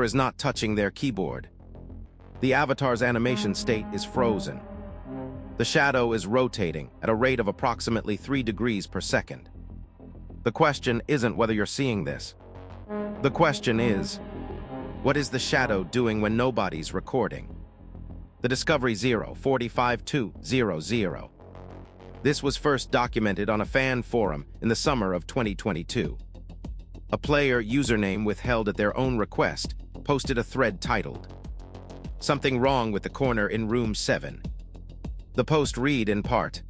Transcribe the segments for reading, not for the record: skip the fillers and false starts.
is not touching their keyboard. The avatar's animation state is frozen. The shadow is rotating at a rate of approximately 3 degrees per second. The question isn't whether you're seeing this. The question is, what is the shadow doing when nobody's recording? The Discovery 045200. This was first documented on a fan forum in the summer of 2022. A player username withheld at their own request posted a thread titled, "Something wrong with the corner in room 7. The post read in part,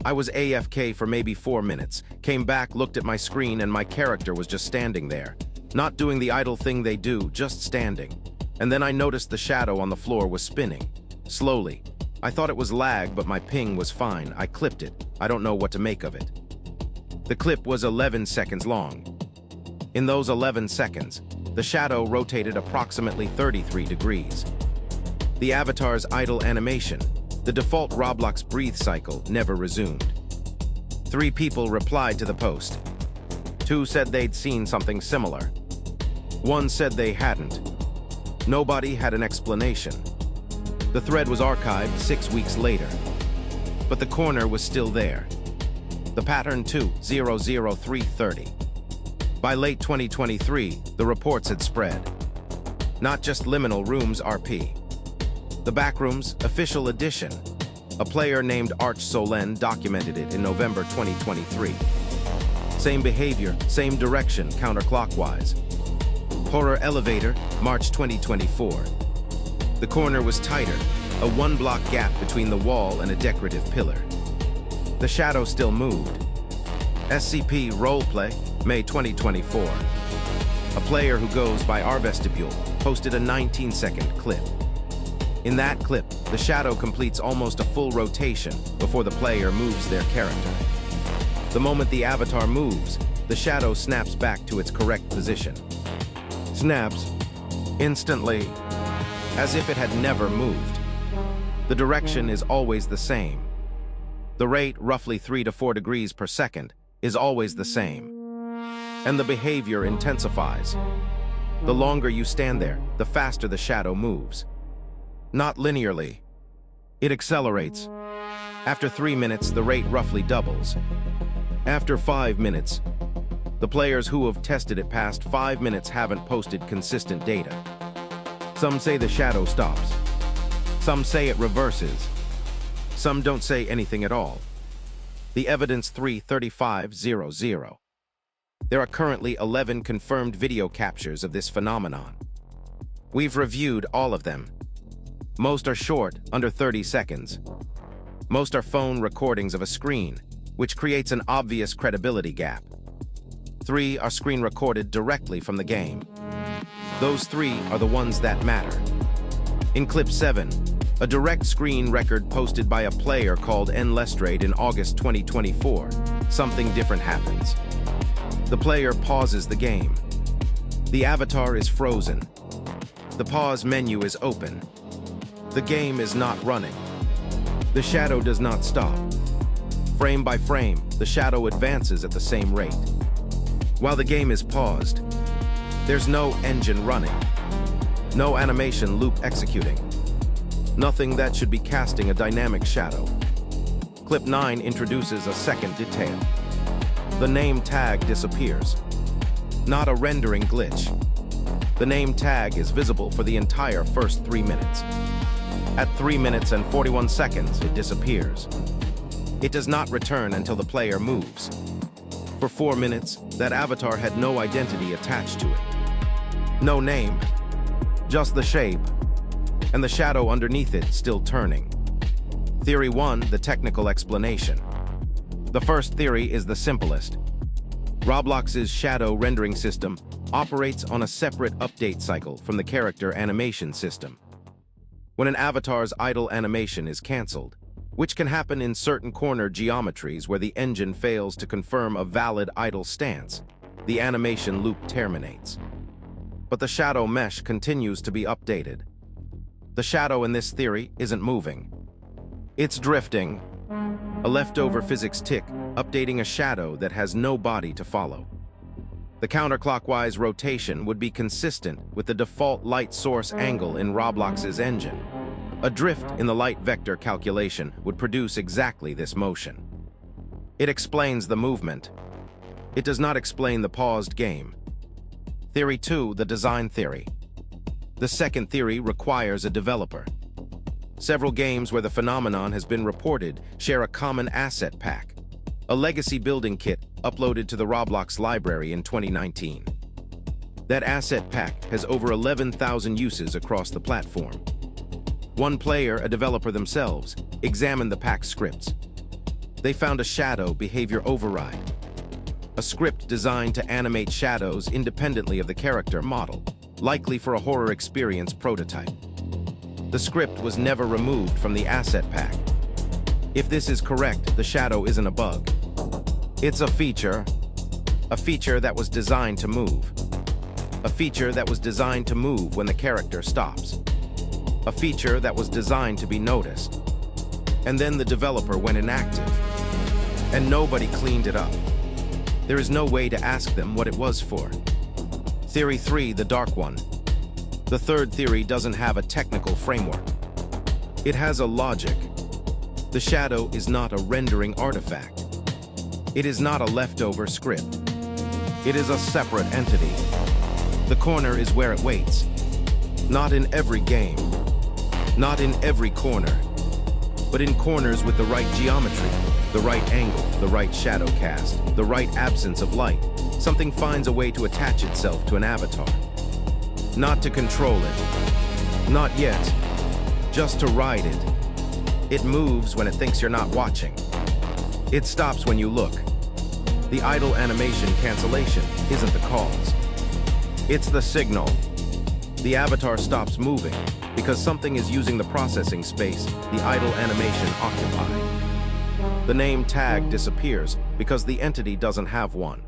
"I was AFK for maybe 4 minutes, came back, looked at my screen, and my character was just standing there, not doing the idle thing they do, just standing. And then I noticed the shadow on the floor was spinning, slowly. I thought it was lag, but my ping was fine. I clipped it. I don't know what to make of it." The clip was 11 seconds long. In those 11 seconds, the shadow rotated approximately 33 degrees. The avatar's idle animation, the default Roblox breathe cycle, never resumed. 3 people replied to the post. 2 said they'd seen something similar. 1 said they hadn't. Nobody had an explanation. The thread was archived 6 weeks later, but the corner was still there. The pattern 200330. By late 2023, the reports had spread. Not just liminal rooms RP. The Backrooms official edition. A player named Arch Solen documented it in November 2023. Same behavior, same direction, counterclockwise. Horror elevator, March 2024. The corner was tighter, a 1-block gap between the wall and a decorative pillar. The shadow still moved. SCP roleplay, May 2024. A player who goes by our vestibule posted a 19-second clip. In that clip, the shadow completes almost a full rotation before the player moves their character. The moment the avatar moves, the shadow snaps back to its correct position. Snaps instantly, as if it had never moved. The direction is always the same. The rate, roughly 3 to 4 degrees per second, is always the same. And the behavior intensifies. The longer you stand there, the faster the shadow moves. Not linearly. It accelerates. After 3 minutes, the rate roughly doubles. After 5 minutes, the players who have tested it past 5 minutes haven't posted consistent data. Some say the shadow stops. Some say it reverses. Some don't say anything at all. The evidence 33500. There are currently 11 confirmed video captures of this phenomenon. We've reviewed all of them. Most are short, under 30 seconds. Most are phone recordings of a screen, which creates an obvious credibility gap. 3 are screen recorded directly from the game. Those 3 are the ones that matter. In clip 7, a direct screen record posted by a player called N. Lestrade in August 2024, something different happens. The player pauses the game. The avatar is frozen. The pause menu is open. The game is not running. The shadow does not stop. Frame by frame, the shadow advances at the same rate. While the game is paused, there's no engine running, no animation loop executing, nothing that should be casting a dynamic shadow. Clip 9 introduces a second detail. The name tag disappears. Not a rendering glitch. The name tag is visible for the entire first 3 minutes. At 3 minutes and 41 seconds, it disappears. It does not return until the player moves. For 4 minutes, that avatar had no identity attached to it. No name, just the shape, and the shadow underneath it still turning. Theory 1, the technical explanation. The first theory is the simplest. Roblox's shadow rendering system operates on a separate update cycle from the character animation system. When an avatar's idle animation is cancelled, which can happen in certain corner geometries where the engine fails to confirm a valid idle stance, the animation loop terminates. But the shadow mesh continues to be updated. The shadow in this theory isn't moving. It's drifting, a leftover physics tick updating a shadow that has no body to follow. The counterclockwise rotation would be consistent with the default light source angle in Roblox's engine. A drift in the light vector calculation would produce exactly this motion. It explains the movement. It does not explain the paused game. Theory 2, the design theory. The second theory requires a developer. Several games where the phenomenon has been reported share a common asset pack, a legacy building kit uploaded to the Roblox library in 2019. That asset pack has over 11,000 uses across the platform. One player, a developer themselves, examined the pack scripts. They found a shadow behavior override, a script designed to animate shadows independently of the character model, likely for a horror experience prototype. The script was never removed from the asset pack. If this is correct, the shadow isn't a bug. It's a feature that was designed to move. A feature that was designed to move when the character stops. A feature that was designed to be noticed. And then the developer went inactive. And nobody cleaned it up. There is no way to ask them what it was for. Theory 3, the dark one. The third theory doesn't have a technical framework. It has a logic. The shadow is not a rendering artifact. It is not a leftover script. It is a separate entity. The corner is where it waits. Not in every game. Not in every corner. But in corners with the right geometry, the right angle, the right shadow cast, the right absence of light, something finds a way to attach itself to an avatar. Not to control it. Not yet. Just to ride it. It moves when it thinks you're not watching. It stops when you look. The idle animation cancellation isn't the cause. It's the signal. The avatar stops moving because something is using the processing space the idle animation occupied. The name tag disappears because the entity doesn't have one.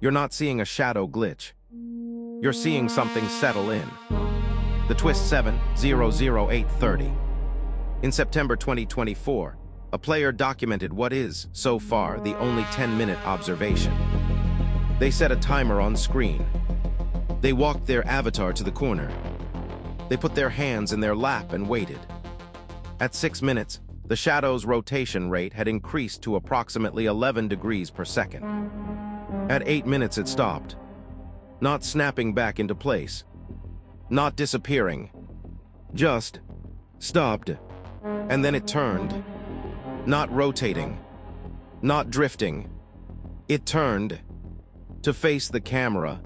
You're not seeing a shadow glitch. You're seeing something settle in. The Twist 7-00830. In September 2024, a player documented what is, so far, the only 10-minute observation. They set a timer on screen. They walked their avatar to the corner. They put their hands in their lap and waited. At 6 minutes, the shadow's rotation rate had increased to approximately 11 degrees per second. At 8 minutes it stopped, not snapping back into place, not disappearing, just stopped, and then it turned. Not rotating, not drifting. It turned to face the camera.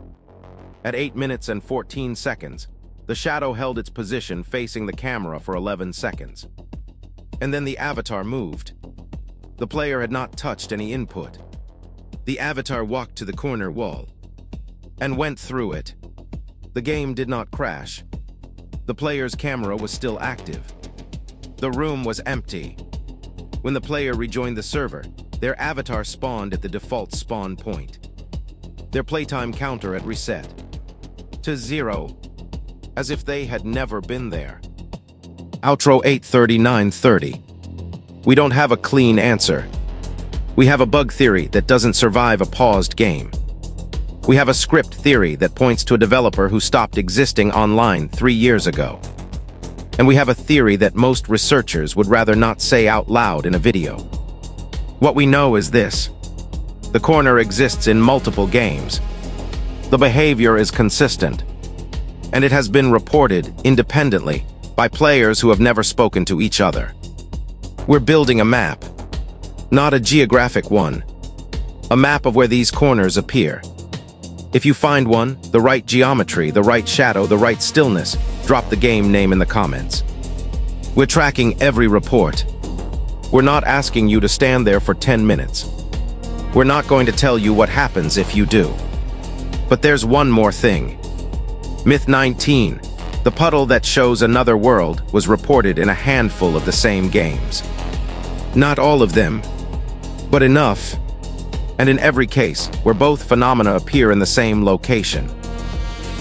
At 8 minutes and 14 seconds, the shadow held its position facing the camera for 11 seconds. And then the avatar moved. The player had not touched any input. The avatar walked to the corner wall and went through it. The game did not crash. The player's camera was still active. The room was empty. When the player rejoined the server, their avatar spawned at the default spawn point. Their playtime counter had reset to 0, as if they had never been there. Outro 8:39:30. We don't have a clean answer. We have a bug theory that doesn't survive a paused game. We have a script theory that points to a developer who stopped existing online 3 years ago. And we have a theory that most researchers would rather not say out loud in a video. What we know is this: the corner exists in multiple games. The behavior is consistent, and it has been reported independently by players who have never spoken to each other. We're building a map, not a geographic one, a map of where these corners appear. If you find one, the right geometry, the right shadow, the right stillness, drop the game name in the comments. We're tracking every report. We're not asking you to stand there for 10 minutes. We're not going to tell you what happens if you do. But there's one more thing. Myth 19, the puddle that shows another world, was reported in a handful of the same games. Not all of them, but enough. And in every case, where both phenomena appear in the same location.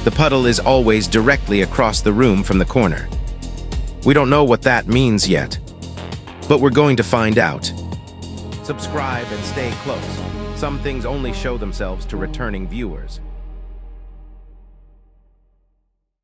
The puddle is always directly across the room from the corner. We don't know what that means yet, but we're going to find out. Subscribe and stay close. Some things only show themselves to returning viewers.